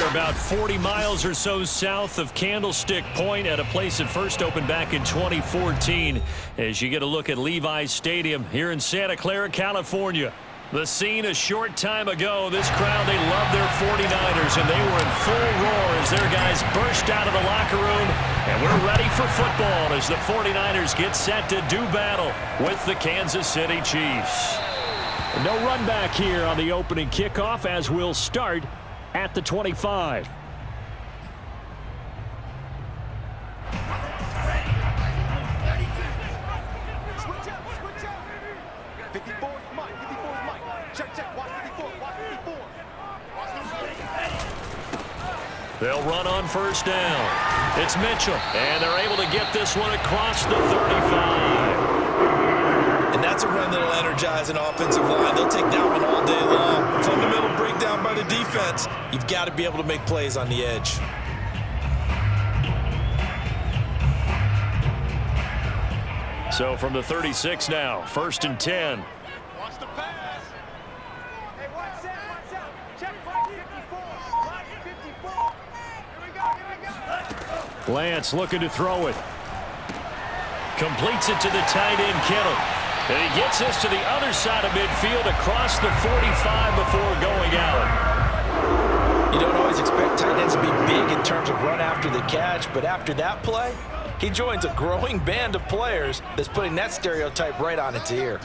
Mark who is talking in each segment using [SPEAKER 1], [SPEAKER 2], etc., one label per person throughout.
[SPEAKER 1] About 40 miles or so south of Candlestick Point at a place that first opened back in 2014 as you get a look at Levi's Stadium here in Santa Clara, California. The scene a short time ago. This crowd, they love their 49ers, and they were in full roar as their guys burst out of the locker room. And we're ready for football as the 49ers get set to do battle with the Kansas City Chiefs. No run back here on the opening kickoff as we'll start at the 25. They'll run on first down. It's Mitchell, and they're able to get this one across the 35.
[SPEAKER 2] And that's a run that'll energize an offensive line. They'll take that one all day long. Fundamental breakdown by the defense. You've got to be able to make plays on the edge.
[SPEAKER 1] So from the 36 now, 1st and 10.
[SPEAKER 3] Watch the pass. Hey, watch out. Check Mike 54. Mike 54. Here we go.
[SPEAKER 1] Lance looking to throw it. Completes it to the tight end, Kittle. And he gets this to the other side of midfield across the 45 before going out.
[SPEAKER 2] You don't always expect tight ends to be big in terms of run after the catch, but after that play, he joins a growing band of players that's putting that stereotype right on its ear.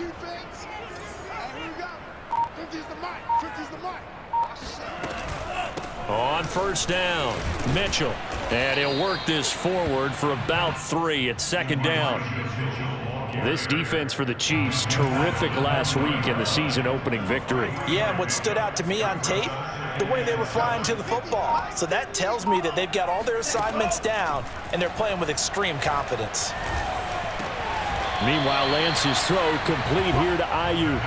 [SPEAKER 1] On first down, Mitchell. And he'll work this forward for about 3 at 2nd down. This defense for the Chiefs, terrific last week in the season-opening victory.
[SPEAKER 2] Yeah, and what stood out to me on tape, the way they were flying to the football. So that tells me that they've got all their assignments down, and they're playing with extreme confidence.
[SPEAKER 1] Meanwhile, Lance's throw complete here to Ayuk.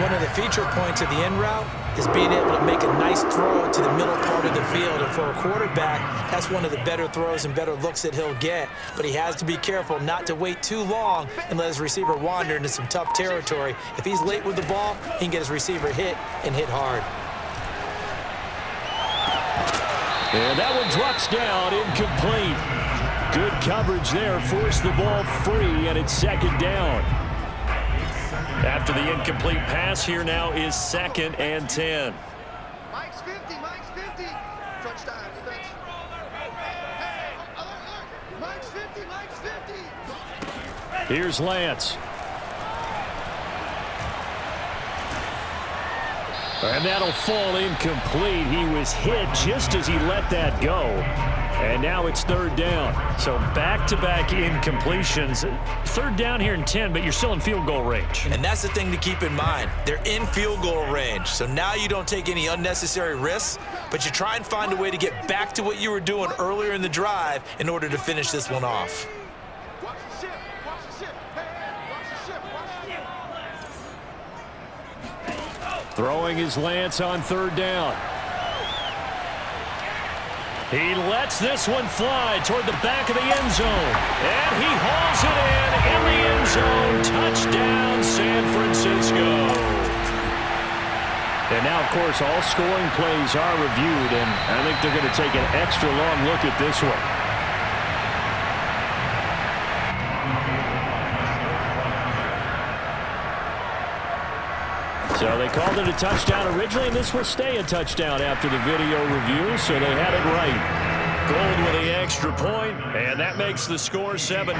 [SPEAKER 2] One of the feature points of the end route is being able to make a nice throw to the middle part of the field. And for a quarterback, that's one of the better throws and better looks that he'll get. But he has to be careful not to wait too long and let his receiver wander into some tough territory. If he's late with the ball, he can get his receiver hit and hit hard.
[SPEAKER 1] And that one drops down, incomplete. Good coverage there, forced the ball free, and it's 2nd down. After the incomplete pass, here now is 2nd and 10.
[SPEAKER 3] Mike's 50. Touchdown. Mike's 50.
[SPEAKER 1] Here's Lance. And that'll fall incomplete. He was hit just as he let that go. And now it's 3rd down. So back-to-back incompletions. 3rd down here in 10, but you're still in field goal range.
[SPEAKER 2] And that's the thing to keep in mind. They're in field goal range. So now you don't take any unnecessary risks, but you try and find a way to get back to what you were doing earlier in the drive in order to finish this one off.
[SPEAKER 3] Watch the ship.
[SPEAKER 1] Throwing is Lance on 3rd down. He lets this one fly toward the back of the end zone. And he hauls it in the end zone. Touchdown, San Francisco. And now, of course, all scoring plays are reviewed, and I think they're going to take an extra long look at this one. So they called it a touchdown originally, and this will stay a touchdown after the video review, so they had it right. Gold with the extra point, and that makes the score 7-0.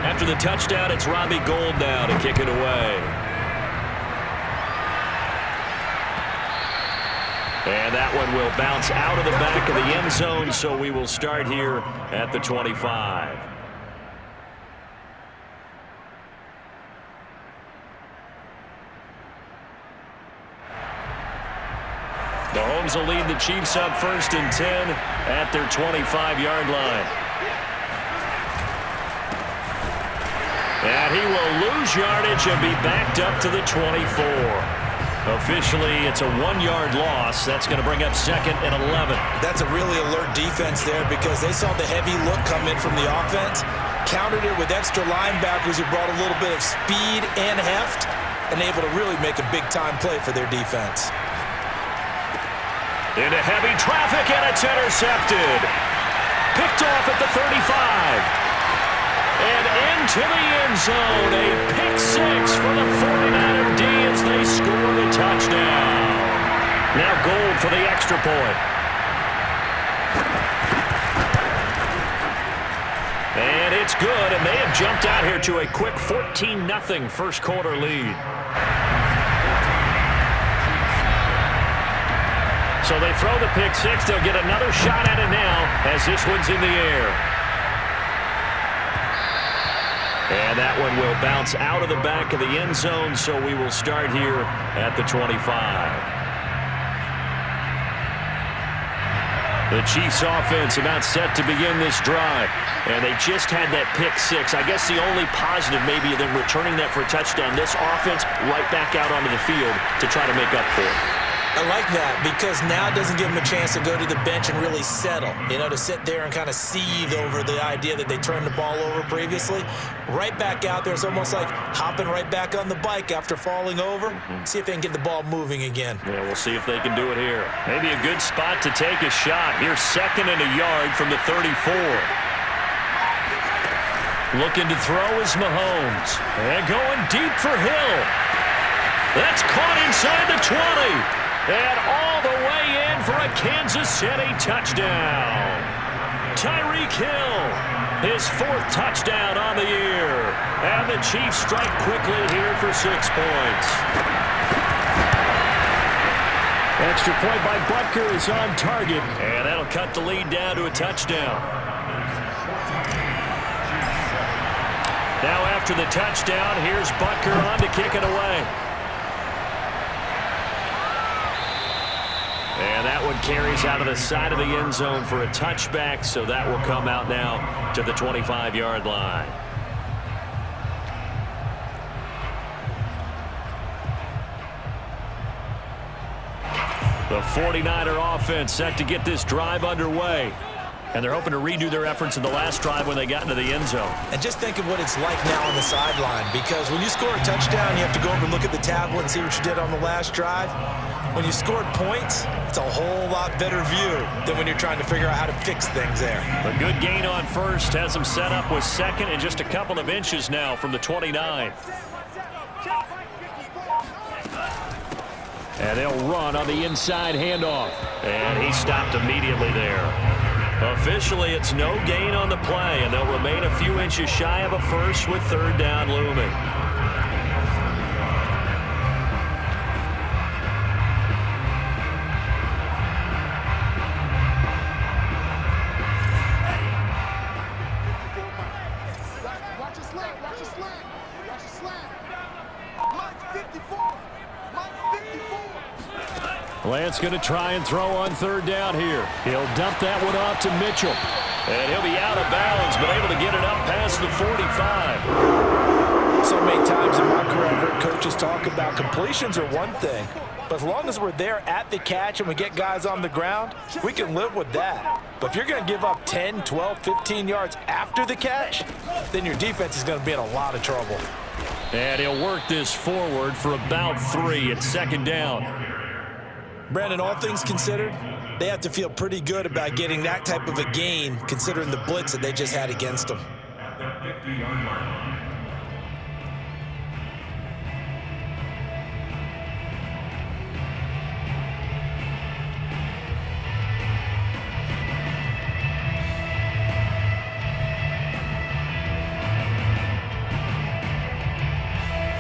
[SPEAKER 1] After the touchdown, it's Robbie Gould now to kick it away. And that one will bounce out of the back of the end zone, so we will start here at the 25. Mahomes will lead the Chiefs up 1st and 10 at their 25-yard line. And he will lose yardage and be backed up to the 24. Officially, it's a 1-yard loss. That's going to bring up 2nd and 11.
[SPEAKER 2] That's a really alert defense there because they saw the heavy look come in from the offense, countered it with extra linebackers who brought a little bit of speed and heft, and able to really make a big-time play for their defense.
[SPEAKER 1] Into heavy traffic, and it's intercepted. Picked off at the 35. And into the end zone, a pick 6 for the 49er D as they score the touchdown. Now Gould for the extra point. And it's good, and they have jumped out here to a quick 14-0 first quarter lead. So they throw the pick 6. They'll get another shot at it now as this one's in the air. And that one will bounce out of the back of the end zone, so we will start here at the 25. The Chiefs offense about set to begin this drive. And they just had that pick 6. I guess the only positive maybe them returning that for a touchdown. This offense right back out onto the field to try to make up for it.
[SPEAKER 2] I like that because now it doesn't give them a chance to go to the bench and really settle, to sit there and kind of seethe over the idea that they turned the ball over previously. Right back out there, it's almost like hopping right back on the bike after falling over. See if they can get the ball moving again.
[SPEAKER 1] Yeah, we'll see if they can do it here. Maybe a good spot to take a shot. Here's 2nd and a yard from the 34. Looking to throw is Mahomes. And going deep for Hill. That's caught inside the 20. And all the way in for a Kansas City touchdown. Tyreek Hill, his 4th touchdown on the year. And the Chiefs strike quickly here for 6 points. Extra point by Butker is on target. And that'll cut the lead down to a touchdown. Now after the touchdown, here's Butker on to kick it away. And that one carries out of the side of the end zone for a touchback, so that will come out now to the 25-yard line. The 49er offense set to get this drive underway. And they're hoping to redo their efforts in the last drive when they got into the end zone.
[SPEAKER 2] And just think of what it's like now on the sideline, because when you score a touchdown, you have to go over and look at the tablet and see what you did on the last drive. When you scored points, it's a whole lot better view than when you're trying to figure out how to fix things there.
[SPEAKER 1] A good gain on first has them set up with 2nd and just a couple of inches now from the 29. And they'll run on the inside handoff. And he stopped immediately there. Officially, it's no gain on the play, and they'll remain a few inches shy of a first with 3rd down looming. Lance going to try and throw on 3rd down here. He'll dump that one off to Mitchell. And he'll be out of bounds, but able to get it up past the 45.
[SPEAKER 2] So many times in my career, I've heard coaches talk about completions are one thing, but as long as we're there at the catch and we get guys on the ground, we can live with that. But if you're going to give up 10, 12, 15 yards after the catch, then your defense is going to be in a lot of trouble.
[SPEAKER 1] And he'll work this forward for about 3 at second down.
[SPEAKER 2] Brandon, all things considered, they have to feel pretty good about getting that type of a gain considering the blitz that they just had against them.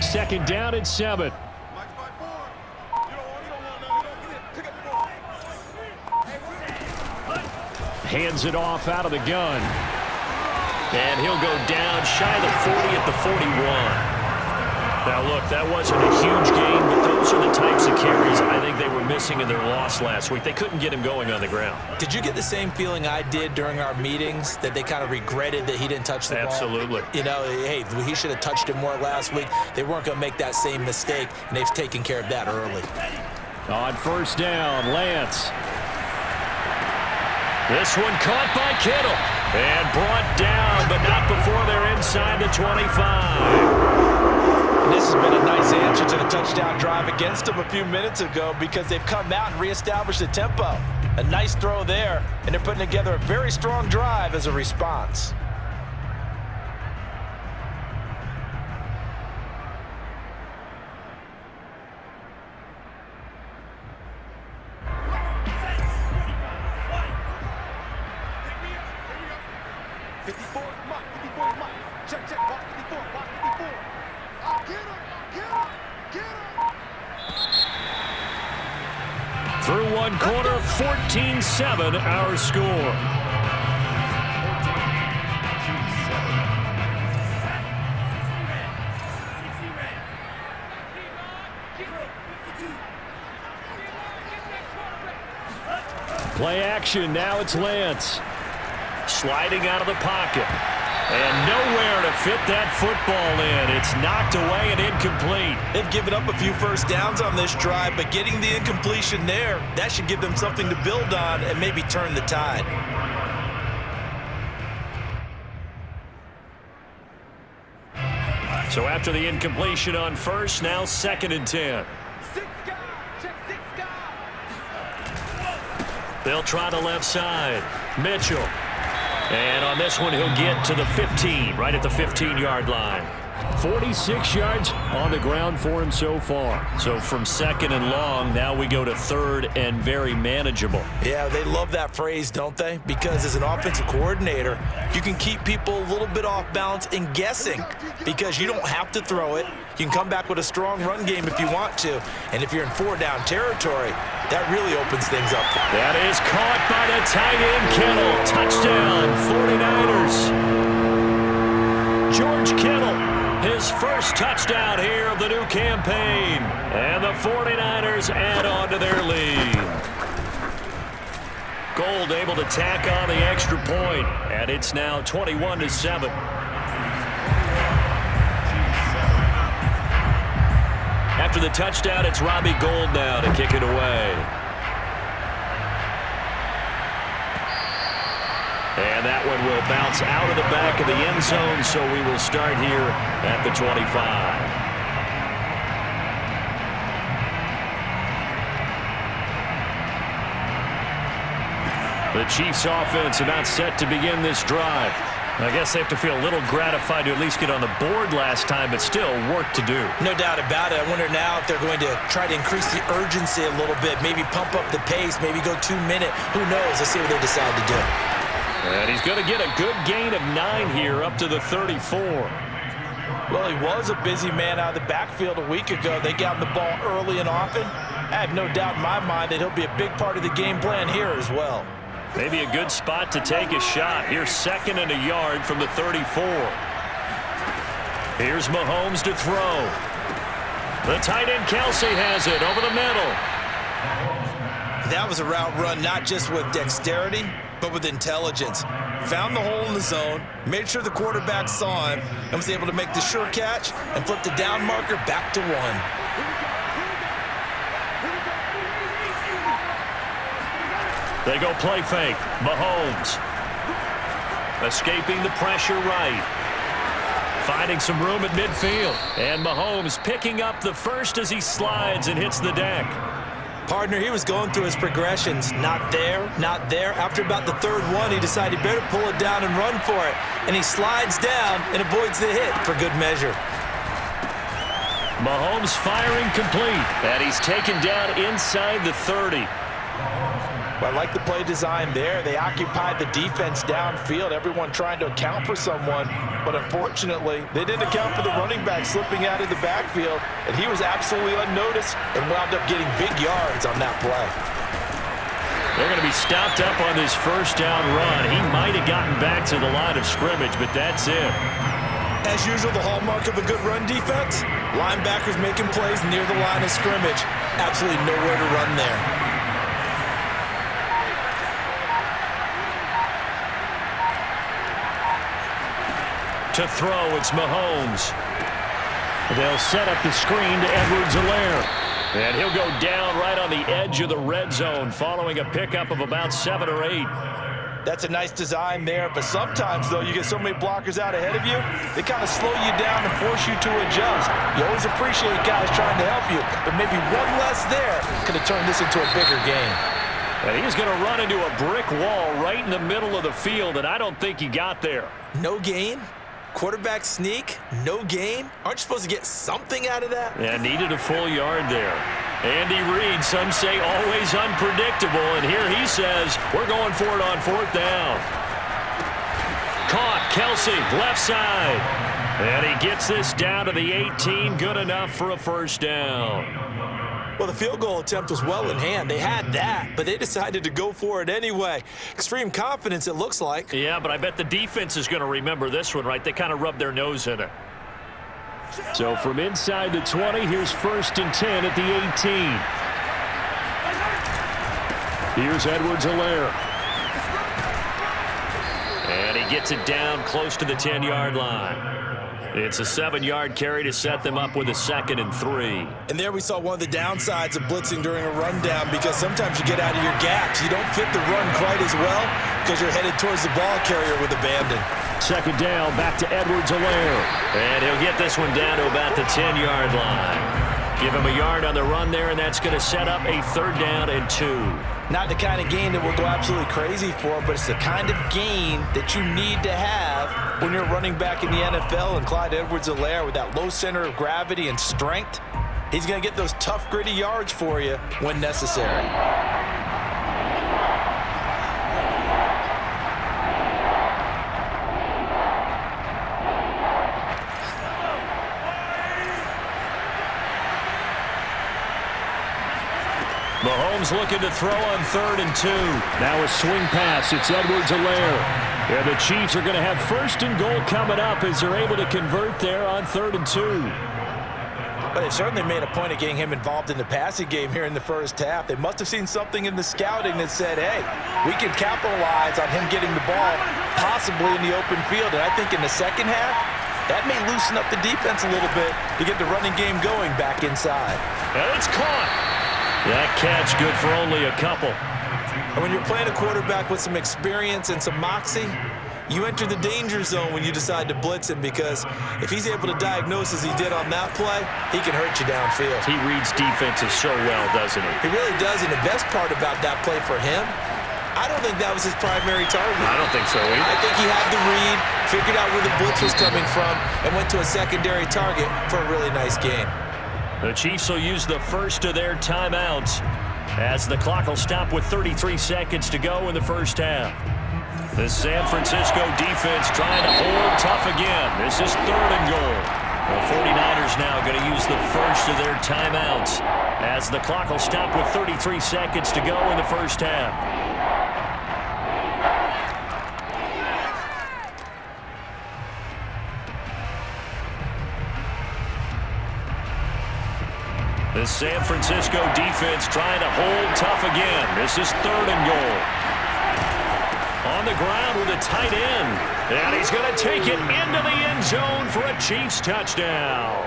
[SPEAKER 1] Second down at 7. Hands it off out of the gun. And he'll go down shy of the 40 at the 41. Now, look, that wasn't a huge gain, but those are the types of carries I think they were missing in their loss last week. They couldn't get him going on the ground.
[SPEAKER 2] Did you get the same feeling I did during our meetings, that they kind of regretted that he didn't touch the ball?
[SPEAKER 1] Absolutely.
[SPEAKER 2] You know, hey, he should have touched it more last week. They weren't going to make that same mistake, and they've taken care of that early.
[SPEAKER 1] On first down, Lance. This one caught by Kittle and brought down, but not before they're inside the 25.
[SPEAKER 2] This has been a nice answer to the touchdown drive against them a few minutes ago because they've come out and reestablished the tempo. A nice throw there, and they're putting together a very strong drive as a response.
[SPEAKER 1] Through one quarter, 14-7 our score. Play action, now it's Lance. Sliding out of the pocket. And nowhere to fit that football in. It's knocked away and incomplete.
[SPEAKER 2] They've given up a few first downs on this drive, but getting the incompletion there, that should give them something to build on and maybe turn the tide.
[SPEAKER 1] So after the incompletion on first, now 2nd and 10. They'll try the left side. Mitchell. And on this one, he'll get to the 15, right at the 15-yard line. 46 yards on the ground for him so far. So from 2nd and long, now we go to 3rd and very manageable.
[SPEAKER 2] Yeah, they love that phrase, don't they? Because as an offensive coordinator, you can keep people a little bit off balance and guessing because you don't have to throw it. You can come back with a strong run game if you want to. And if you're in 4-down territory, that really opens things up.
[SPEAKER 1] That is caught by the tight end, Kittle. Touchdown, 49ers. George Kittle, his first touchdown here of the new campaign. And the 49ers add on to their lead. Gold able to tack on the extra point, and it's now 21-7. After the touchdown, it's Robbie Gould now to kick it away. And that one will bounce out of the back of the end zone, so we will start here at the 25. The Chiefs offense about set to begin this drive. I guess they have to feel a little gratified to at least get on the board last time, but still work to do.
[SPEAKER 2] No doubt about it. I wonder now if they're going to try to increase the urgency a little bit, maybe pump up the pace, maybe go 2-minute. Who knows? Let's see what they decide to do.
[SPEAKER 1] And he's going to get a good gain of 9 here up to the 34.
[SPEAKER 2] Well, he was a busy man out of the backfield a week ago. They got him the ball early and often. I have no doubt in my mind that he'll be a big part of the game plan here as well.
[SPEAKER 1] Maybe a good spot to take a shot. Here's 2nd and a yard from the 34. Here's Mahomes to throw. The tight end Kelsey has it over the middle.
[SPEAKER 2] That was a route run not just with dexterity, but with intelligence. found the hole in the zone, made sure the quarterback saw him, and was able to make the sure catch and flip the down marker back to 1.
[SPEAKER 1] They go play fake. Mahomes escaping the pressure right. Finding some room at midfield. And Mahomes picking up the first as he slides and hits the deck.
[SPEAKER 2] Partner, he was going through his progressions. Not there, not there. After about the third one, he decided he better pull it down and run for it. And he slides down and avoids the hit for good measure.
[SPEAKER 1] Mahomes firing complete. And he's taken down inside the 30.
[SPEAKER 2] Well, I like the play design there. They occupied the defense downfield, everyone trying to account for someone. But unfortunately, they didn't account for the running back slipping out of the backfield, and he was absolutely unnoticed and wound up getting big yards on that play.
[SPEAKER 1] They're going to be stopped up on this first down run. He might have gotten back to the line of scrimmage, but that's it.
[SPEAKER 2] As usual, the hallmark of a good run defense, linebackers making plays near the line of scrimmage. Absolutely nowhere to run there.
[SPEAKER 1] To throw, it's Mahomes. They'll set up the screen to Edwards-Helaire. And he'll go down right on the edge of the red zone following a pickup of about 7 or 8.
[SPEAKER 2] That's a nice design there, but sometimes, though, you get so many blockers out ahead of you, they kind of slow you down and force you to adjust. You always appreciate guys trying to help you, but maybe one less there could have turned this into a bigger game.
[SPEAKER 1] And he's going to run into a brick wall right in the middle of the field, and I don't think he got there.
[SPEAKER 2] No gain? Quarterback sneak? No gain? Aren't you supposed to get something out of that?
[SPEAKER 1] Yeah, needed a full yard there. Andy Reid, some say always unpredictable, and here he says, we're going for it on 4th down. Caught, Kelsey, left side. And he gets this down to the 18, good enough for a first down.
[SPEAKER 2] Well, the field goal attempt was well in hand. They had that, but they decided to go for it anyway. Extreme confidence, it looks like.
[SPEAKER 1] Yeah, but I bet the defense is going to remember this one, right? They kind of rubbed their nose in it. So from inside the 20, here's 1st and 10 at the 18. Here's Edwards-Helaire. And he gets it down close to the 10-yard line. It's a 7-yard carry to set them up with a 2nd and 3.
[SPEAKER 2] And there we saw one of the downsides of blitzing during a rundown, because sometimes you get out of your gaps. You don't fit the run quite as well because you're headed towards the ball carrier with abandon.
[SPEAKER 1] 2nd down, back to Edwards-Helaire. And he'll get this one down to about the 10-yard line. Give him a yard on the run there, and that's going to set up a 3rd down and 2.
[SPEAKER 2] Not the kind of gain that we'll go absolutely crazy for, but it's the kind of gain that you need to have when you're running back in the NFL. And Clyde Edwards-Helaire, with that low center of gravity and strength, he's going to get those tough, gritty yards for you when necessary.
[SPEAKER 1] Mahomes looking to throw on 3rd and 2. Now a swing pass. It's Edwards-Helaire. And the Chiefs are going to have 1st and goal coming up as they're able to convert there on 3rd and 2.
[SPEAKER 2] But they certainly made a point of getting him involved in the passing game here in the first half. They must have seen something in the scouting that said, hey, we can capitalize on him getting the ball possibly in the open field. And I think in the second half, that may loosen up the defense a little bit to get the running game going back inside.
[SPEAKER 1] And it's caught. That catch good for only a couple.
[SPEAKER 2] And when you're playing a quarterback with some experience and some moxie, you enter the danger zone when you decide to blitz him, because if he's able to diagnose as he did on that play, he can hurt you downfield.
[SPEAKER 1] He reads defenses so well, doesn't he?
[SPEAKER 2] He really does, and the best part about that play for him, I don't think that was his primary target.
[SPEAKER 1] I don't think so either.
[SPEAKER 2] I think he had the read, figured out where the blitz was coming from, and went to a secondary target for a really nice gain.
[SPEAKER 1] The Chiefs will use the first of their timeouts as the clock will stop with 33 seconds to go in the first half. The San Francisco defense trying to hold tough again. This is 3rd and goal. The 49ers now going to use the first of their timeouts as the clock will stop with 33 seconds to go in the first half. The San Francisco defense trying to hold tough again. This is 3rd and goal. On the ground with a tight end. And he's going to take it into the end zone for a Chiefs touchdown.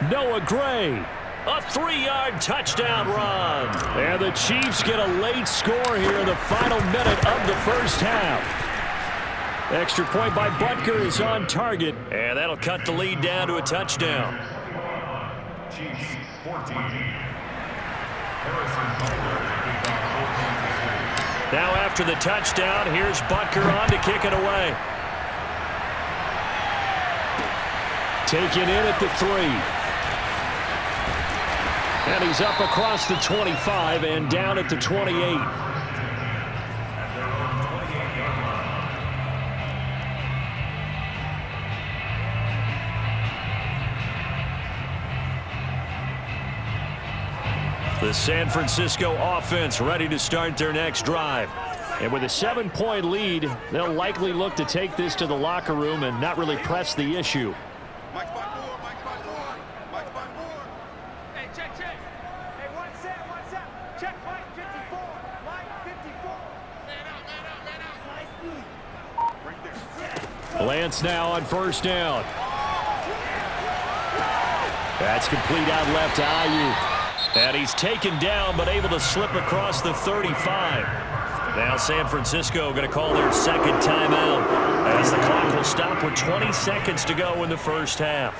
[SPEAKER 1] Noah Gray, a 3-yard touchdown run. And the Chiefs get a late score here in the final minute of the first half. Extra point by Butker is on target, and that'll cut the lead down to a touchdown.
[SPEAKER 4] Chiefs 14.
[SPEAKER 1] Now after the touchdown, here's Butker on to kick it away. Taken in at the 3. And he's up across the 25 and down at the 28. The San Francisco offense ready to start their next drive. And with a 7-point lead, they'll likely look to take this to the locker room and not really press the issue.
[SPEAKER 3] Mike 5-4, Mike 5-4, Mike 5-4. Hey, check. Hey, one set. Check Mike 54, Mike 54. Man out. Right there.
[SPEAKER 1] Lance now on first down. That's complete out left to Ayuk. And he's taken down but able to slip across the 35. Now San Francisco going to call their second timeout as the clock will stop with 20 seconds to go in the first half.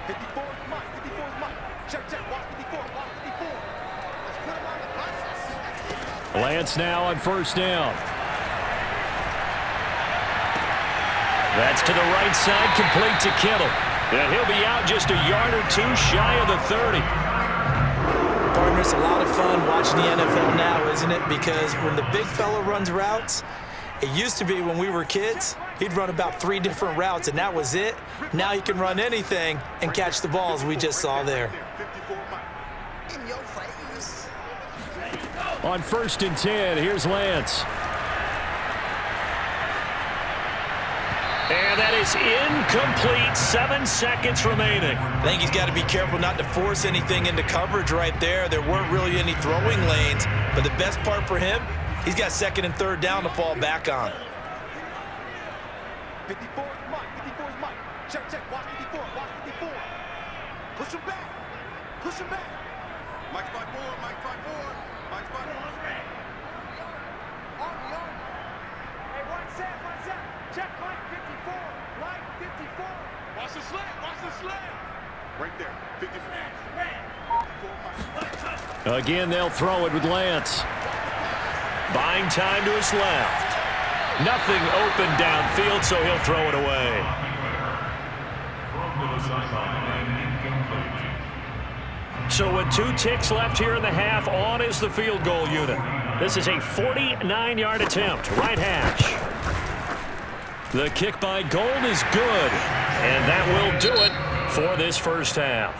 [SPEAKER 3] 54 is Mike. Check. Watch 54. Let's put him on the buses.
[SPEAKER 1] Lance now on first down. That's to the right side, complete to Kittle. And he'll be out just a yard or two shy of the 30.
[SPEAKER 2] Partner, it's a lot of fun watching the NFL now, isn't it? Because when the big fella runs routes, it used to be when we were kids, he'd run about 3 different routes, and that was it. Now he can run anything and catch the balls we just saw there.
[SPEAKER 3] In your face.
[SPEAKER 1] On 1st and 10, here's Lance. And that is incomplete. 7 seconds remaining.
[SPEAKER 2] I think he's got to be careful not to force anything into coverage right there. There weren't really any throwing lanes, but the best part for him, he's got 2nd and 3rd down to fall back on.
[SPEAKER 3] 54 is Mike. Check. Watch 54. Push him back. Mike 5-4. Hey, one set. Check Mike 54. Mike 54. Watch the slant. Right there. 54. Mike.
[SPEAKER 1] Again, they'll throw it with Lance. Buying time to his left. Nothing open downfield, so he'll throw it away. So with 2 ticks left here in the half, on is the field goal unit. This is a 49-yard attempt, right hash. The kick by Gold is good, and that will do it for this first half.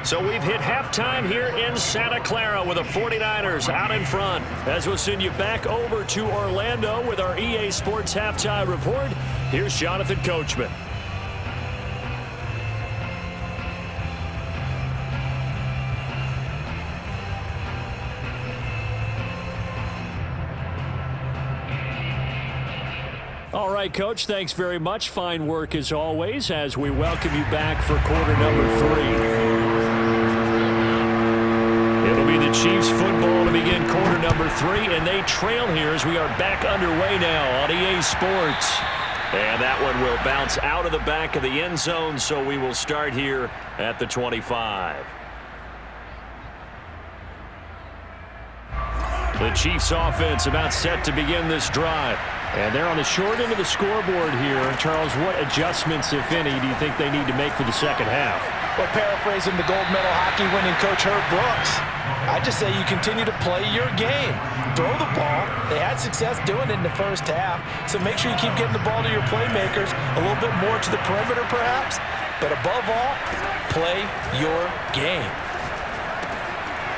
[SPEAKER 1] So we've hit halftime here in Santa Clara with the 49ers out in front. As we'll send you back over to Orlando with our EA Sports Halftime Report, here's Jonathan Coachman. All right, Coach, thanks very much. Fine work as always as we welcome you back for quarter number 3. It'll be the Chiefs football to begin quarter number 3, and they trail here as we are back underway now on EA Sports. And that one will bounce out of the back of the end zone, so we will start here at the 25. The Chiefs offense about set to begin this drive. And they're on the short end of the scoreboard here. Charles, what adjustments, if any, do you think they need to make for the second half?
[SPEAKER 2] Well, paraphrasing the gold medal hockey winning coach Herb Brooks, I just say you continue to play your game. Throw the ball. They had success doing it in the first half, so make sure you keep getting the ball to your playmakers, a little bit more to the perimeter perhaps, but above all, play your game.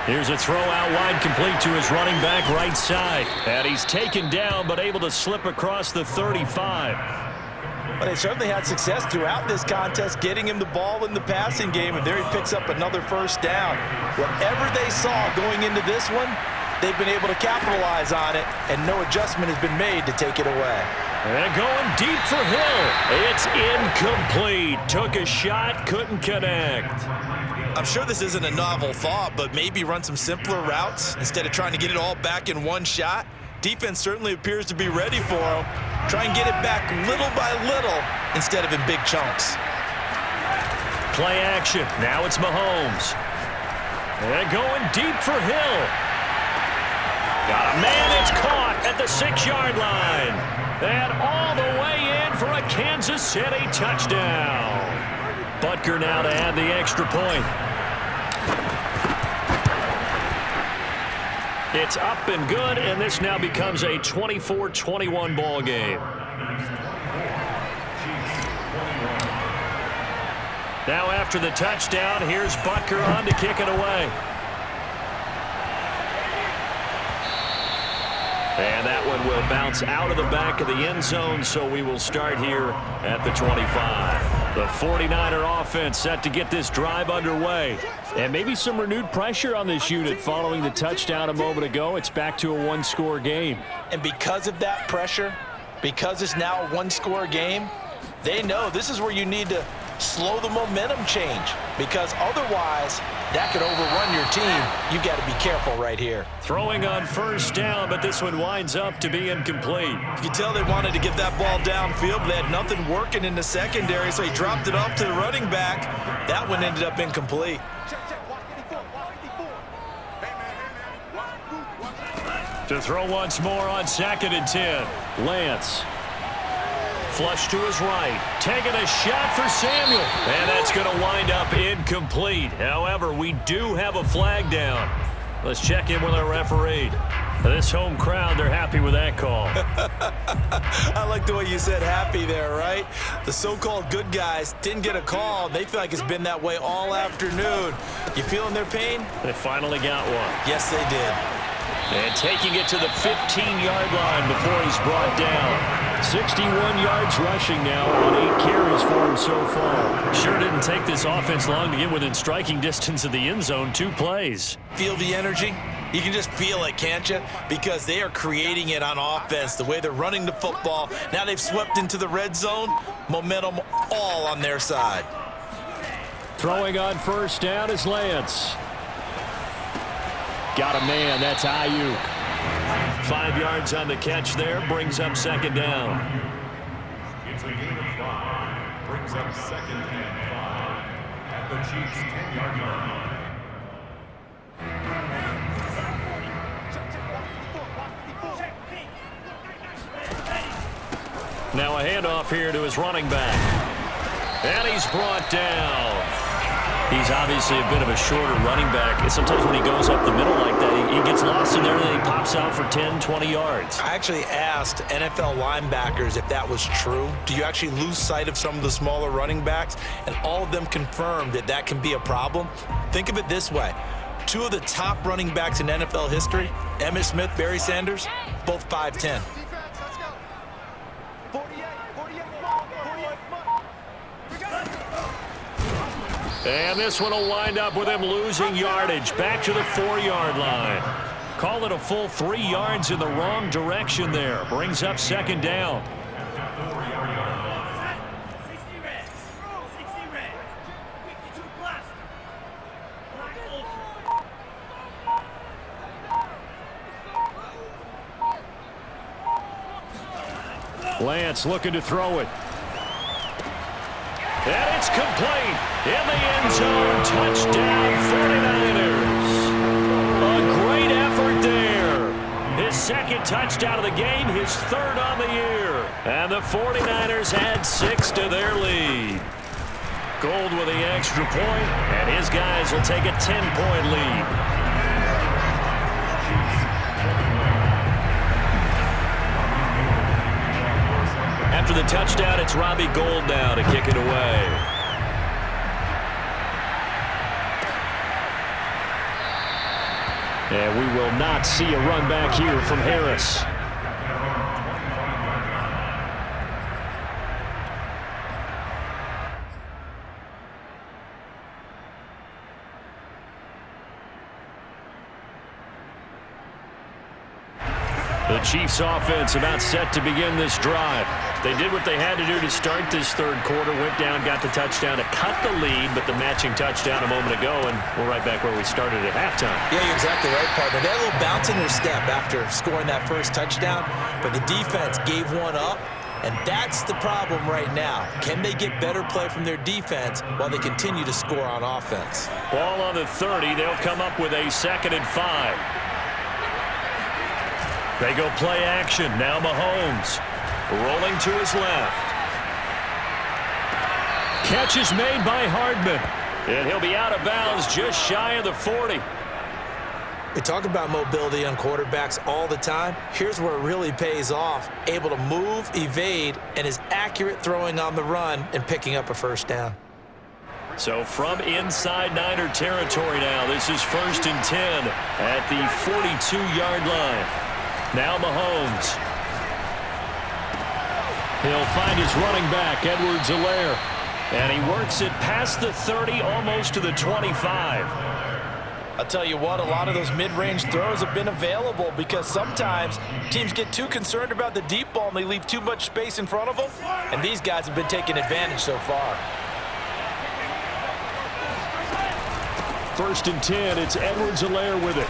[SPEAKER 1] Here's a throw out wide, complete to his running back right side. And he's taken down but able to slip across the 35.
[SPEAKER 2] Well, they certainly had success throughout this contest getting him the ball in the passing game, and there he picks up another first down. Whatever they saw going into this one, they've been able to capitalize on it, and no adjustment has been made to take it away.
[SPEAKER 1] And going deep for Hill. It's incomplete. Took a shot, couldn't connect.
[SPEAKER 2] I'm sure this isn't a novel thought, but maybe run some simpler routes instead of trying to get it all back in one shot. Defense certainly appears to be ready for him. Try and get it back little by little instead of in big chunks.
[SPEAKER 1] Play action. Now it's Mahomes. And going deep for Hill. Got a man. It's caught at the 6-yard line. And all the way in for a Kansas City touchdown. Butker now to add the extra point. It's up and good, and this now becomes a 24-21 ball game. Now after the touchdown, here's Butker on to kick it away. And that one will bounce out of the back of the end zone, so we will start here at the 25. The 49er offense set to get this drive underway. And maybe some renewed pressure on this unit following the touchdown a moment ago. It's back to a one-score game.
[SPEAKER 2] And because of that pressure, because it's now a one-score game, they know this is where you need to slow the momentum change, because otherwise that could overrun your team. You've got to be careful right here.
[SPEAKER 1] Throwing on first down, but this one winds up to be incomplete.
[SPEAKER 2] You can tell they wanted to get that ball downfield, but they had nothing working in the secondary, so he dropped it off to the running back. That one ended up incomplete.
[SPEAKER 1] To throw once more on 2nd and 10. Lance. Flush to his right. Taking a shot for Samuel. And that's going to wind up incomplete. However, we do have a flag down. Let's check in with our referee. This home crowd, they're happy with that call.
[SPEAKER 2] I like the way you said happy there, right? The so-called good guys didn't get a call. They feel like it's been that way all afternoon. You feeling their pain?
[SPEAKER 1] They finally got one.
[SPEAKER 2] Yes, they did.
[SPEAKER 1] And taking it to the 15-yard line before he's brought down. 61 yards rushing now on 8 carries for him so far. Sure didn't take this offense long to get within striking distance of the end zone. 2 plays.
[SPEAKER 2] Feel the energy? You can just feel it, can't you? Because they are creating it on offense, the way they're running the football. Now they've swept into the red zone. Momentum all on their side.
[SPEAKER 1] Throwing on first down is Lance. Got a man. That's Ayuk. 5 yards on the catch there. Brings up 2nd down.
[SPEAKER 4] It's a gain of 5. Brings up 2nd and 5 at the Chiefs' 10-yard line.
[SPEAKER 1] Now a handoff here to his running back. And he's brought down. He's obviously a bit of a shorter running back. And sometimes when he goes up the middle like that, he gets lost in there and then he pops out for 10, 20 yards.
[SPEAKER 2] I actually asked NFL linebackers if that was true. Do you actually lose sight of some of the smaller running backs? And all of them confirmed that that can be a problem. Think of it this way. 2 of the top running backs in NFL history, Emmitt Smith, Barry Sanders, both 5'10".
[SPEAKER 1] And this one will wind up with him losing yardage back to the 4-yard line. Call it a full 3 yards in the wrong direction there. Brings up 2nd down. Lance looking to throw it. And it's complete. In the end zone, touchdown 49ers. A great effort there. His 2nd touchdown of the game, his 3rd on the year. And the 49ers add 6 to their lead. Gold with the extra point, and his guys will take a 10-point lead. After the touchdown, it's Robbie Gould now to kick it away. And we will not see a run back here from Harris. The Chiefs offense about set to begin this drive. They did what they had to do to start this third quarter, went down, got the touchdown to cut the lead, but the matching touchdown a moment ago, and we're right back where we started at halftime.
[SPEAKER 2] Yeah, you're exactly right, partner. They had a little bounce in their step after scoring that first touchdown, but the defense gave one up, and that's the problem right now. Can they get better play from their defense while they continue to score on offense?
[SPEAKER 1] Ball on the 30. They'll come up with a 2nd and 5. They go play action. Now Mahomes rolling to his left. Catch is made by Hardman. And he'll be out of bounds just shy of the 40.
[SPEAKER 2] We talk about mobility on quarterbacks all the time. Here's where it really pays off. Able to move, evade, and is accurate throwing on the run and picking up a first down.
[SPEAKER 1] So from inside Niner territory now, this is 1st and 10 at the 42-yard line. Now Mahomes. He'll find his running back, Edwards-Helaire. And he works it past the 30, almost to the 25.
[SPEAKER 5] I'll tell you what, a lot of those mid-range throws have been available because sometimes teams get too concerned about the deep ball and they leave too much space in front of them. And these guys have been taking advantage so far.
[SPEAKER 1] 1st and 10, it's Edwards-Helaire with it.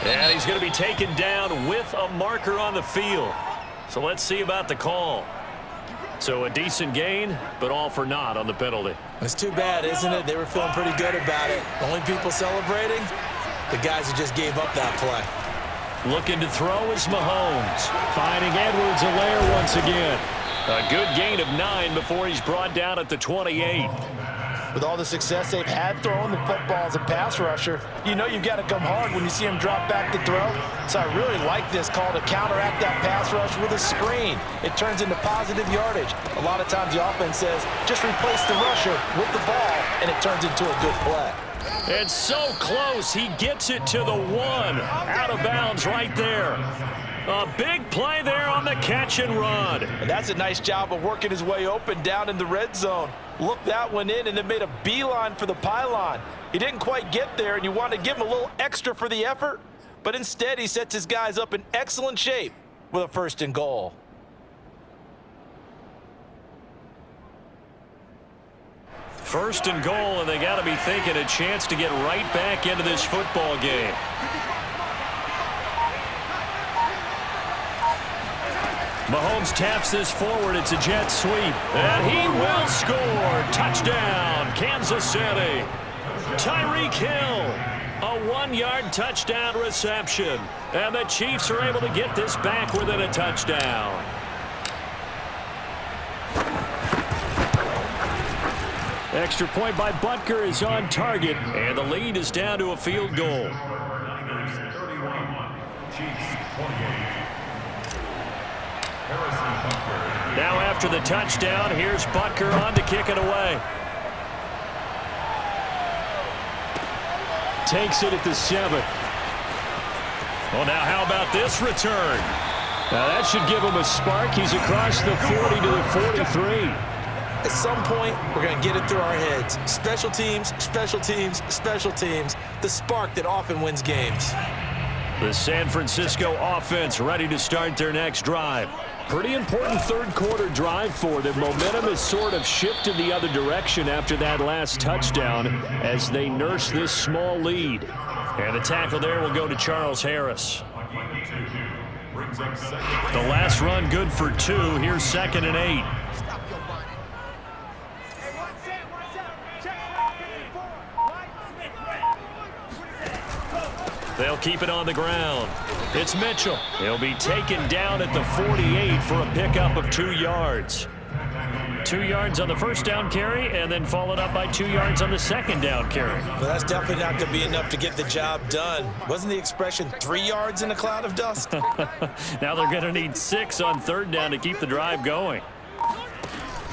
[SPEAKER 1] And he's going to be taken down with a marker on the field. So let's see about the call. So a decent gain, but all for naught on the penalty.
[SPEAKER 2] It's too bad, isn't it? They were feeling pretty good about it. The only people celebrating, the guys who just gave up that play.
[SPEAKER 1] Looking to throw is Mahomes. Finding Edwards-Helaire once again. A good gain of 9 before he's brought down at the 28.
[SPEAKER 5] With all the success they've had throwing the football as a pass rusher, you know you've got to come hard when you see him drop back to throw. So I really like this call to counteract that pass rush with a screen. It turns into positive yardage. A lot of times the offense says, just replace the rusher with the ball, and it turns into a good play.
[SPEAKER 1] It's so close. He gets it to the 1. Out of bounds right there. A big play there on the catch and run.
[SPEAKER 5] And that's a nice job of working his way open down in the red zone. Looked that one in and then made a beeline for the pylon. He didn't quite get there, and you want to give him a little extra for the effort, but instead he sets his guys up in excellent shape with a 1st and goal.
[SPEAKER 1] First and goal, and they got to be thinking a chance to get right back into this football game. Mahomes taps this forward. It's a jet sweep. And he will score. Touchdown, Kansas City. Tyreek Hill. A 1-yard touchdown reception. And the Chiefs are able to get this back within a touchdown. Extra point by Butker is on target. And the lead is down to a field goal.
[SPEAKER 4] Niners 31, Chiefs 28.
[SPEAKER 1] Now after the touchdown, here's Butker on to kick it away. Takes it at the 7. Well, now how about this return? Now that should give him a spark. He's across the 40 to the 43.
[SPEAKER 2] At some point, we're going to get it through our heads. Special teams, special teams, special teams. The spark that often wins games.
[SPEAKER 1] The San Francisco offense ready to start their next drive. Pretty important third quarter drive for them. Momentum has sort of shifted the other direction after that last touchdown as they nurse this small lead. And the tackle there will go to Charles Harris. The last run good for 2. Here's 2nd and 8. They'll keep it on the ground. It's Mitchell. He'll be taken down at the 48 for a pickup of 2 yards. 2 yards on the first down carry, and then followed up by 2 yards on the second down carry.
[SPEAKER 2] Well, that's definitely not going to be enough to get the job done. Wasn't the expression 3 yards in a cloud of dust?
[SPEAKER 1] Now they're going to need 6 on 3rd down to keep the drive going.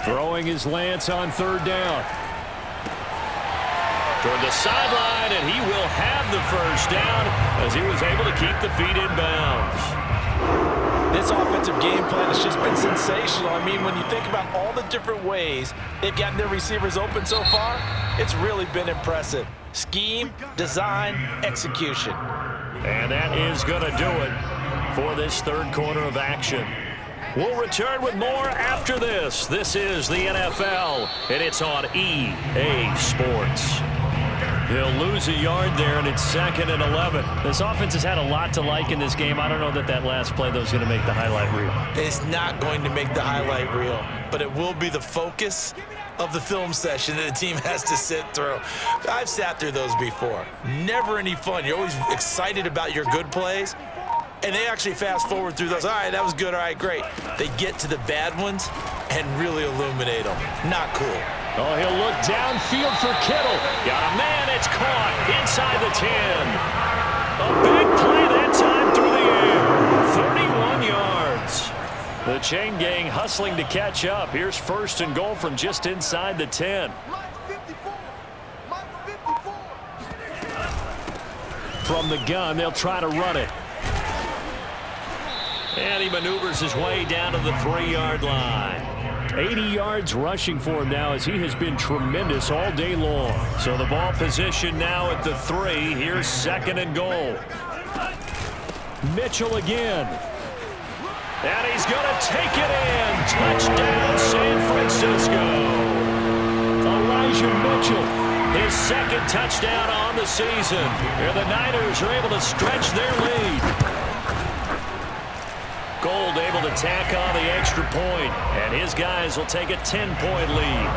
[SPEAKER 1] Throwing is Lance on 3rd down. Toward the sideline, and he will have the first down as he was able to keep the feet in bounds.
[SPEAKER 5] This offensive game plan has just been sensational. I mean, when you think about all the different ways they've gotten their receivers open so far, it's really been impressive. Scheme, design, execution.
[SPEAKER 1] And that is going to do it. for this third quarter of action. We'll return with more after this. This is the NFL, and it's on EA Sports. He'll lose a yard there, and it's 2nd and 11. This offense has had a lot to like in this game. I don't know that last play, though, is going to make the highlight reel.
[SPEAKER 2] It's not going to make the highlight reel, but it will be the focus of the film session that the team has to sit through. I've sat through those before. Never any fun. You're always excited about your good plays, and they actually fast forward through those. All right, that was good. All right, great. They get to the bad ones and really illuminate them. Not cool.
[SPEAKER 1] Oh, he'll look downfield for Kittle. Got a man. It's caught inside the 10. A big play that time through the air. 31 yards. The chain gang hustling to catch up. Here's 1st and goal from just inside the 10. From the gun, they'll try to run it. And he maneuvers his way down to the 3-yard line. 80 yards rushing for him now as he has been tremendous all day long. So the ball position now at the 3. Here's 2nd and goal. Mitchell again. And he's going to take it in. Touchdown, San Francisco. Elijah Mitchell, his 2nd touchdown on the season. And the Niners are able to stretch their lead. Gold able to tack on the extra point, and his guys will take a 10-point lead.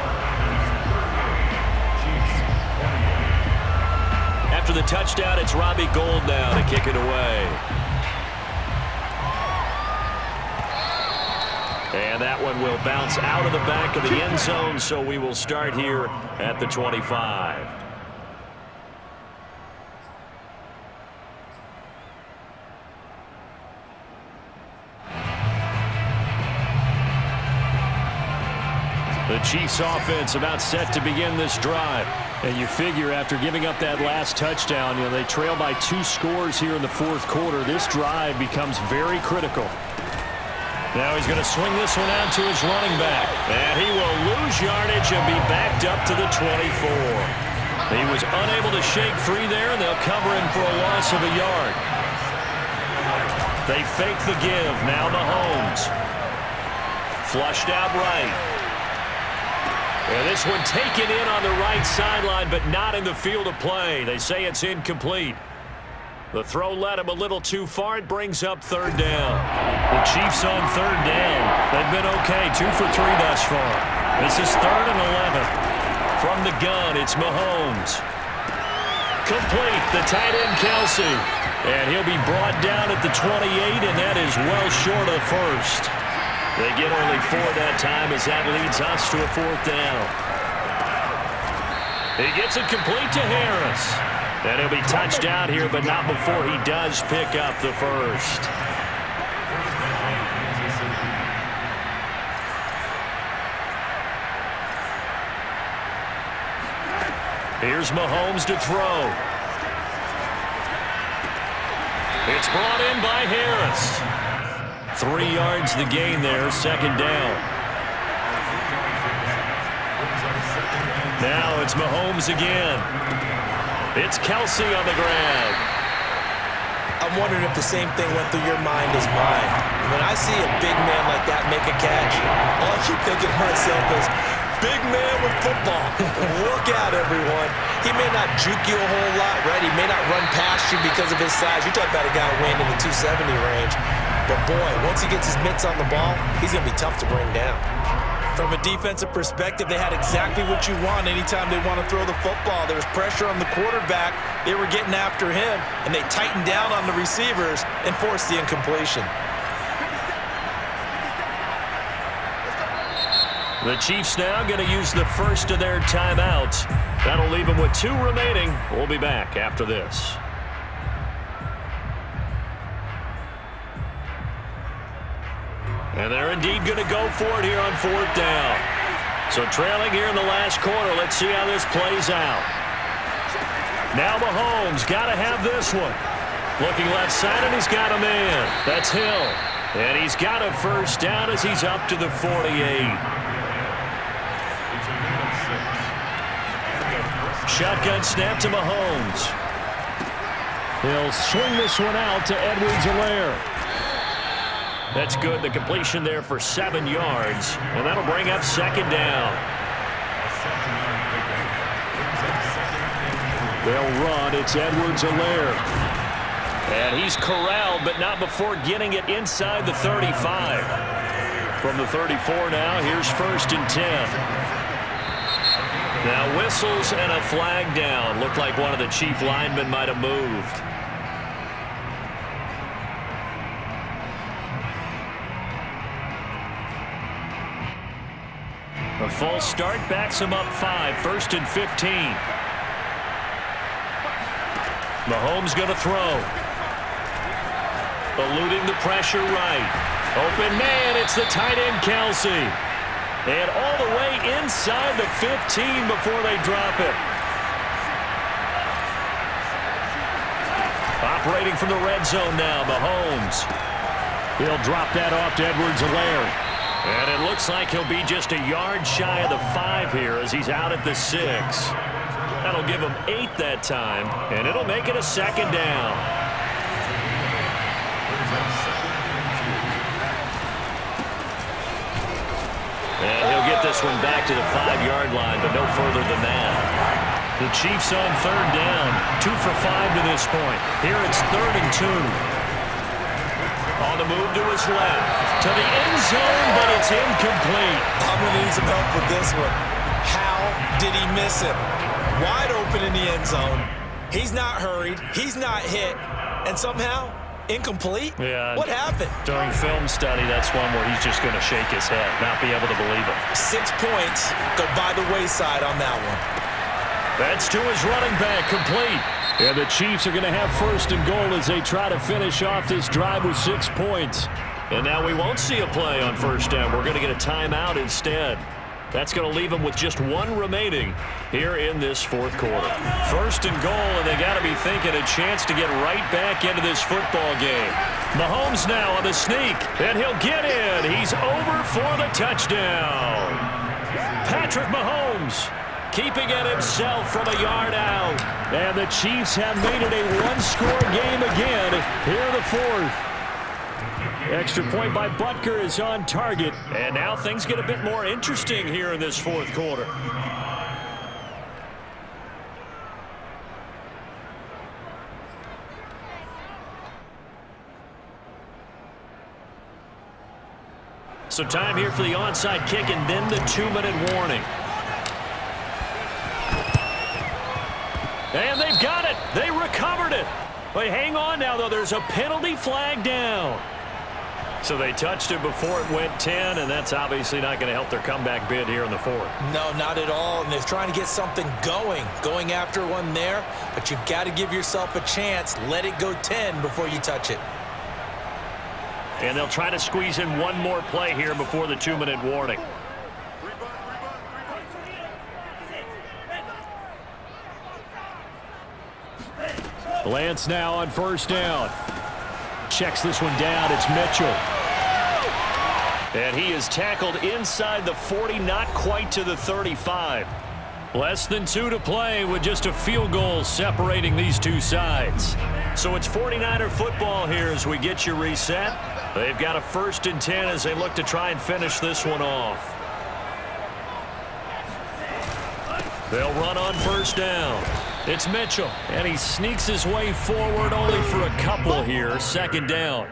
[SPEAKER 1] After the touchdown, it's Robbie Gould now to kick it away. And that one will bounce out of the back of the end zone, so we will start here at the 25. The Chiefs offense about set to begin this drive. And you figure after giving up that last touchdown, they trail by 2 scores here in the 4th quarter. This drive becomes very critical. Now he's going to swing this one out to his running back. And he will lose yardage and be backed up to the 24. He was unable to shake free there, and they'll cover him for a loss of a yard. They fake the give. Now Mahomes. Flushed out right. And this one taken in on the right sideline, but not in the field of play. They say it's incomplete. The throw led him a little too far. It brings up 3rd down. The Chiefs on 3rd down. They've been okay, 2 for 3 thus far. This is 3rd and 11. From the gun, it's Mahomes. Complete, the tight end Kelsey. And he'll be brought down at the 28, and that is well short of 1st. They get only 4 that time as that leads us to a 4th down. He gets it complete to Harris. And he'll be touched out here, but not before he does pick up the 1st. Here's Mahomes to throw. It's brought in by Harris. 3 yards the gain there, 2nd down. Now it's Mahomes again. It's Kelsey on the ground.
[SPEAKER 2] I'm wondering if the same thing went through your mind as mine. When I see a big man like that make a catch, all I keep thinking to myself is, big man with football. Look out, everyone. He may not juke you a whole lot, right? He may not run past you because of his size. You talk about a guy weighing in the 270 range. But, boy, once he gets his mitts on the ball, he's going to be tough to bring down. From a defensive perspective, they had exactly what you want anytime they want to throw the football. There was pressure on the quarterback. They were getting after him, and they tightened down on the receivers and forced the incompletion.
[SPEAKER 1] The Chiefs now going to use the first of their timeouts. That'll leave them with 2 remaining. We'll be back after this. And they're indeed going to go for it here on 4th down. So trailing here in the last quarter, let's see how this plays out. Now Mahomes got to have this one. Looking left side, and he's got a man. That's Hill. And he's got a 1st down as he's up to the 48. Shotgun snap to Mahomes. He'll swing this one out to Edwards-Helaire. That's good. The completion there for 7 yards, and that'll bring up second down. They'll run. It's Edwards-Helaire. And he's corralled, but not before getting it inside the 35. From the 34 now, here's 1st and 10. Now whistles and a flag down. Looked like one of the Chief linemen might have moved. A false start backs him up 5. 1st and 15. Mahomes going to throw. Eluding the pressure right. Open man, it's the tight end Kelsey. And all the way inside the 15 before they drop it. Operating from the red zone now, Mahomes. He'll drop that off to Edwards-Helaire. And it looks like he'll be just a yard shy of the 5 here as he's out at the 6. That'll give him 8 that time, and it'll make it a second down. And he'll get this one back to the 5-yard line, but no further than that. The Chiefs on 3rd down, 2 for 5 to this point. Here it's 3rd and 2. On the move to his left, to the end zone, but it's incomplete.
[SPEAKER 2] I'm going to need some help with this one. How did he miss it? Wide open in the end zone. He's not hurried. He's not hit. And somehow, incomplete?
[SPEAKER 1] Yeah.
[SPEAKER 2] What happened?
[SPEAKER 1] During film study, that's one where he's just going to shake his head, not be able to believe it.
[SPEAKER 2] 6 points go by the wayside on that one.
[SPEAKER 1] That's to his running back, complete.
[SPEAKER 6] And the Chiefs are going to have 1st and goal as they try to finish off this drive with 6 points.
[SPEAKER 1] And now we won't see a play on 1st down. We're going to get a timeout instead. That's going to leave them with just 1 remaining here in this 4th quarter. 1st and goal, and they got to be thinking a chance to get right back into this football game. Mahomes now on the sneak, and he'll get in. He's over for the touchdown. Patrick Mahomes keeping it himself from a yard out.
[SPEAKER 6] And the Chiefs have made it a 1-score game again here in the 4th. Extra point by Butker is on target.
[SPEAKER 1] And now things get a bit more interesting here in this 4th quarter. So time here for the onside kick and then the 2-minute warning. And they've got it. They recovered it. But hang on now, though. There's a penalty flag down. So they touched it before it went 10, and that's obviously not going to help their comeback bid here in the 4th.
[SPEAKER 2] No, not at all. And they're trying to get something going after one there. But you've got to give yourself a chance. Let it go 10 before you touch it.
[SPEAKER 1] And they'll try to squeeze in one more play here before the 2-minute warning.
[SPEAKER 6] Lance now on 1st down. Checks this one down. It's Mitchell.
[SPEAKER 1] And he is tackled inside the 40, not quite to the 35. Less than 2 to play with just a field goal separating these two sides. So it's 49er football here as we get you reset. They've got a 1st and 10 as they look to try and finish this one off. They'll run on 1st down. It's Mitchell, and he sneaks his way forward only for a couple here. 2nd down.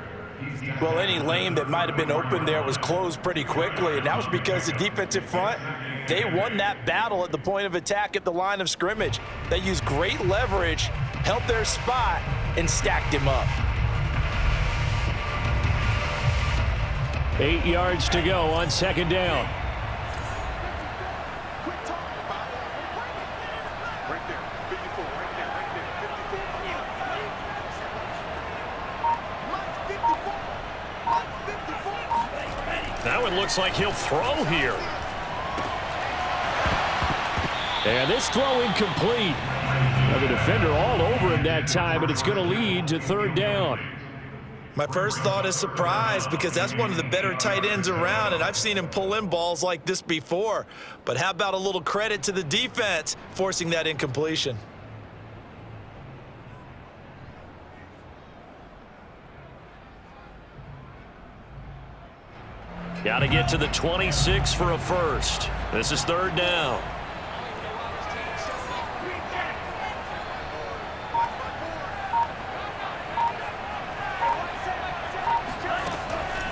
[SPEAKER 2] Well, any lane that might have been open there was closed pretty quickly, and that was because the defensive front, they won that battle at the point of attack at the line of scrimmage. They used great leverage, held their spot, and stacked him up.
[SPEAKER 6] 8 yards to go on 2nd down.
[SPEAKER 1] Now it looks like he'll throw here.
[SPEAKER 6] And this throw incomplete. Now the defender all over him that time, but it's going to lead to 3rd down.
[SPEAKER 2] My first thought is surprise because that's one of the better tight ends around, and I've seen him pull in balls like this before. But how about a little credit to the defense forcing that incompletion?
[SPEAKER 1] Got to get to the 26 for a first. This is third down.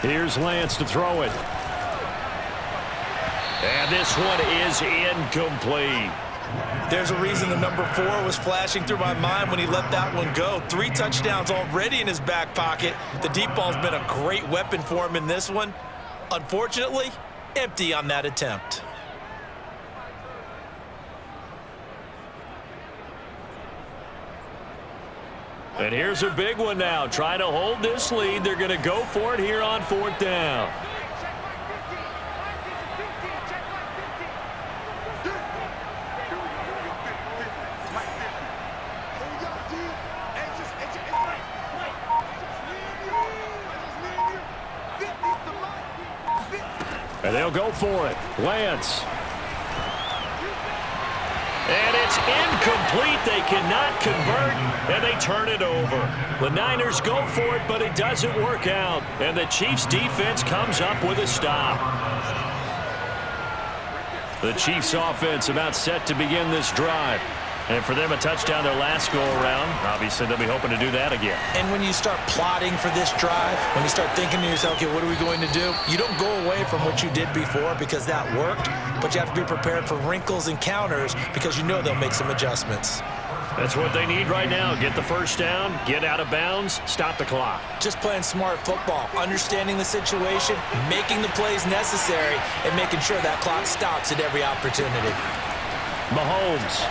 [SPEAKER 1] Here's Lance to throw it. And this one is incomplete.
[SPEAKER 2] There's a reason the number 4 was flashing through my mind when he let that one go. 3 touchdowns already in his back pocket. The deep ball's been a great weapon for him in this one. Unfortunately, empty on that attempt.
[SPEAKER 1] And here's a big one now. Trying to hold this lead. They're going to go for it here on fourth down. And they'll go for it. Lance. And it's incomplete. They cannot convert, and they turn it over. The Niners go for it, but it doesn't work out. And the Chiefs' defense comes up with a stop. The Chiefs' offense about set to begin this drive. And for them, a touchdown their last go-around. Obviously, they'll be hoping to do that again.
[SPEAKER 2] And when you start plotting for this drive, when you start thinking to yourself, okay, what are we going to do? You don't go away from what you did before because that worked, but you have to be prepared for wrinkles and counters because you know they'll make some adjustments.
[SPEAKER 1] That's what they need right now. Get the first down, get out of bounds, stop the clock.
[SPEAKER 2] Just playing smart football, understanding the situation, making the plays necessary, and making sure that clock stops at every opportunity.
[SPEAKER 1] Mahomes.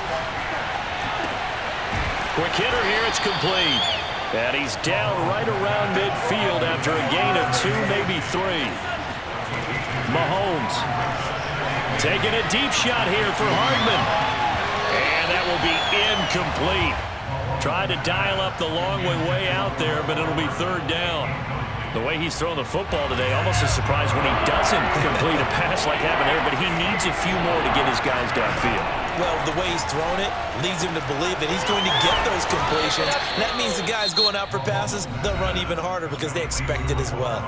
[SPEAKER 1] Quick hitter here, it's complete. And he's down right around midfield after a gain of 2, maybe 3. Mahomes taking a deep shot here for Hardman. And that will be incomplete. Tried to dial up the long way out there, but it'll be third down. The way he's throwing the football today, almost a surprise when he doesn't complete a pass like happened there, but he needs a few more to get his guys downfield.
[SPEAKER 2] Well, the way he's thrown it leads him to believe that he's going to get those completions. And that means the guys going out for passes, they'll run even harder because they expect it as well.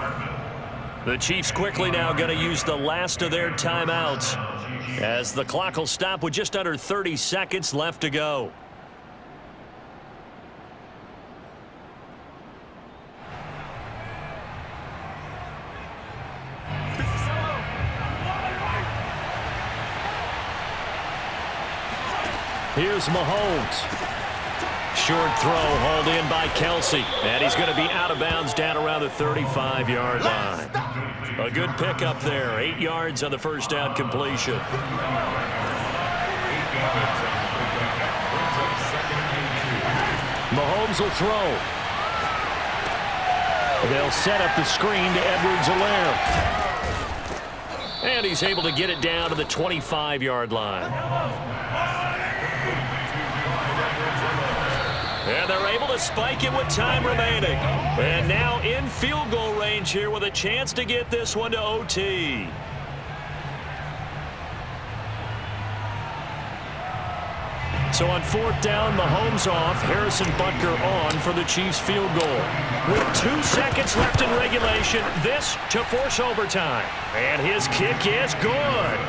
[SPEAKER 1] The Chiefs quickly now going to use the last of their timeouts as the clock will stop with just under 30 seconds left to go. Here's Mahomes. Short throw hauled in by Kelsey. And he's going to be out of bounds down around the 35-yard line. A good pickup there. 8 yards on the first down completion. Mahomes will throw. They'll set up the screen to Edwards-Helaire. And he's able to get it down to the 25-yard line. And they're able to spike it with time remaining. And now in field goal range here with a chance to get this one to OT. So on fourth down, Mahomes off, Harrison Butker on for the Chiefs field goal. With 2 seconds left in regulation, this to force overtime. And his kick is good.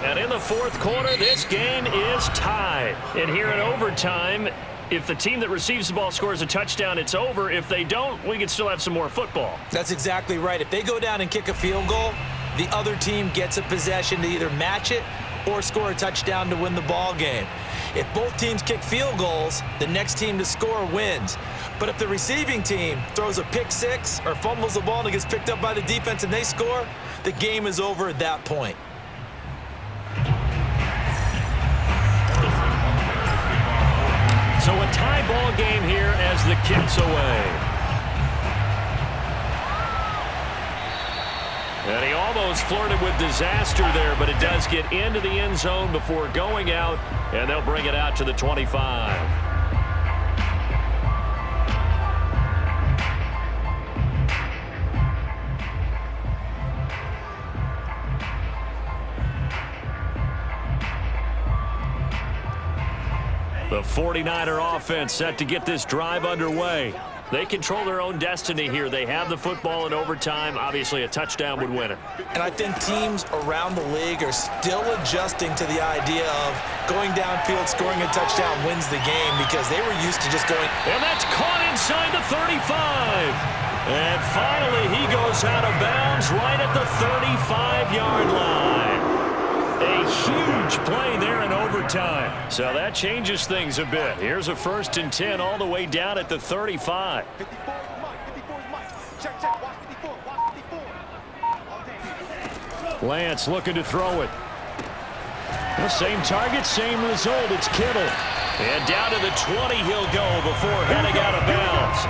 [SPEAKER 1] And in the fourth quarter, this game is tied. And here in overtime, if the team that receives the ball scores a touchdown, it's over. If they don't, we can still have some more football.
[SPEAKER 2] That's exactly right. If they go down and kick a field goal, the other team gets a possession to either match it or score a touchdown to win the ball game. If both teams kick field goals, the next team to score wins. But if the receiving team throws a pick six or fumbles the ball and it gets picked up by the defense and they score, the game is over at that point.
[SPEAKER 1] So a tie ball game here as the kick's away. And he almost flirted with disaster there, but it does get into the end zone before going out, and they'll bring it out to the 25. The 49er offense set to get this drive underway. They control their own destiny here. They have the football in overtime. Obviously, a touchdown would win it.
[SPEAKER 2] And I think teams around the league are still adjusting to the idea of going downfield, scoring a touchdown wins the game because they were used to just going.
[SPEAKER 1] And that's caught inside the 35. And finally, he goes out of bounds right at the 35-yard line. A huge play there in overtime. So that changes things a bit. Here's a 1st and 10 all the way down at the 35.
[SPEAKER 3] 54 is Mike. 54 is Mike. Check, check. Watch 54. Watch 54.
[SPEAKER 6] Lance looking to throw it. The same target, same result. It's Kittle.
[SPEAKER 1] And down to the 20 he'll go before heading out of bounds.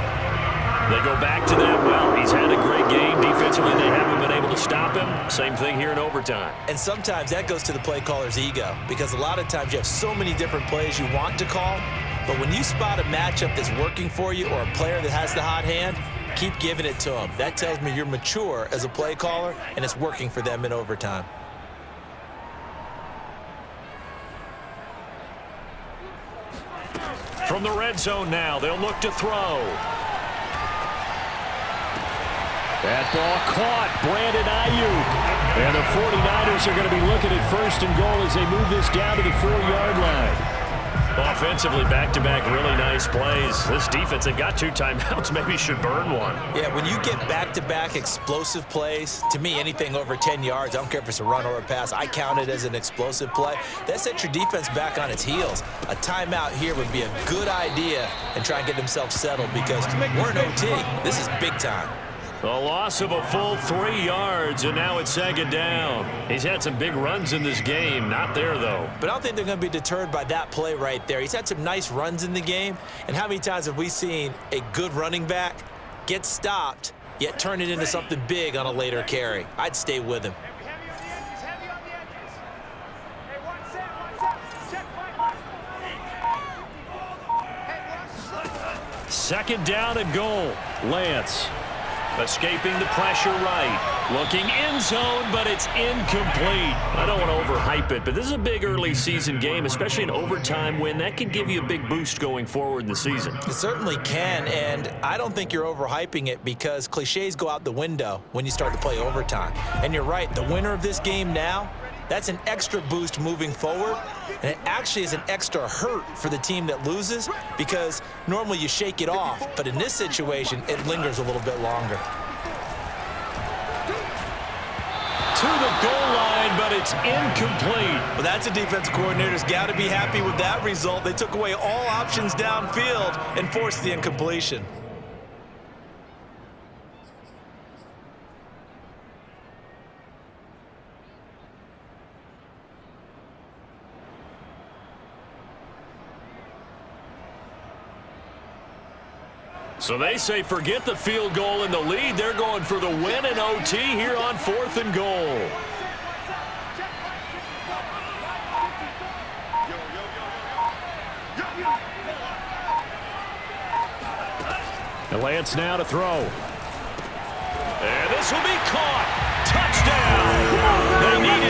[SPEAKER 1] They go back to that. Well, he's had a great game. Defensively, they haven't been able to stop him. Same thing here in overtime.
[SPEAKER 2] And sometimes that goes to the play caller's ego because a lot of times you have so many different plays you want to call, but when you spot a matchup that's working for you or a player that has the hot hand, keep giving it to him. That tells me you're mature as a play caller, and it's working for them in overtime.
[SPEAKER 1] From the red zone now, they'll look to throw.
[SPEAKER 6] That ball caught. Brandon Ayuk. And the 49ers are going to be looking at 1st and goal as they move this down to the 4-yard line.
[SPEAKER 1] Offensively, back-to-back really nice plays. This defense, they've got 2 timeouts, maybe should burn one.
[SPEAKER 2] Yeah, when you get back-to-back explosive plays, to me, anything over 10 yards, I don't care if it's a run or a pass, I count it as an explosive play. That sets your defense back on its heels. A timeout here would be a good idea and try and get themselves settled because we're in OT. This is big time.
[SPEAKER 1] A loss of a full 3 yards, and now it's 2nd down. He's had some big runs in this game. Not there, though.
[SPEAKER 2] But I don't think they're going to be deterred by that play right there. He's had some nice runs in the game. And how many times have we seen a good running back get stopped, yet turn it into something big on a later carry? I'd stay with him.
[SPEAKER 3] Heavy on the edges. Heavy on the edges. Hey, one set. Check, Mike. Hey, rush.
[SPEAKER 1] 2nd down and goal. Lance. Escaping the pressure right. Looking end zone, but it's incomplete. I don't want to overhype it, but this is a big early season game, especially an overtime win. That can give you a big boost going forward in the season.
[SPEAKER 2] It certainly can, and I don't think you're overhyping it because cliches go out the window when you start to play overtime. And you're right, the winner of this game now, that's an extra boost moving forward, and it actually is an extra hurt for the team that loses because normally you shake it off, but in this situation, it lingers a little bit longer.
[SPEAKER 1] To the goal line, but it's incomplete.
[SPEAKER 2] Well, that's a defensive coordinator's got to be happy with that result. They took away all options downfield and forced the incompletion.
[SPEAKER 1] So they say forget the field goal in the lead. They're going for the win in OT here on 4th and goal.
[SPEAKER 6] And Lance now to throw.
[SPEAKER 1] And this will be caught. Touchdown. They need